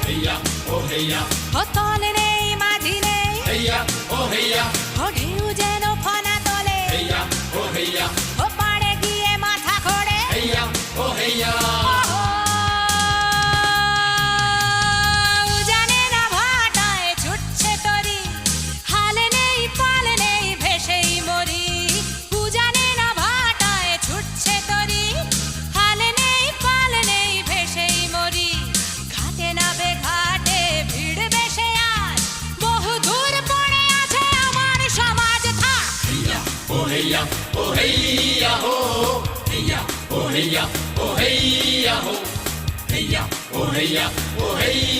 হেইয়া ও হেইয়া ও তল নেই মাঝি নেই হেইয়া ও হেইয়া ও ঢেউ যেন ফনা তলে হেইয়া ও হেইয়া ও পাড়ে গিয়ে মাথা খোড়ে হেইয়া ও হেইয়া জানে না ভাটায় ছুটছে তরি হালে নেই পাল নেই ভেসেই মরি জানে না ভাটায় ছুটছে তরি হালে নেই পাল নেই ভেসেই মরি ঘাটে নাবে ঘাটে ভিড় বেশে আজ বহু দূর পড়ে আছে আমার সমাজ থাক হেইয়া ও হেইয়া ও হেইয়া হো হেইয়া ও হেইয়া ও হেইয়া হো হেইয়া ও হেইয়া ও হেইয়া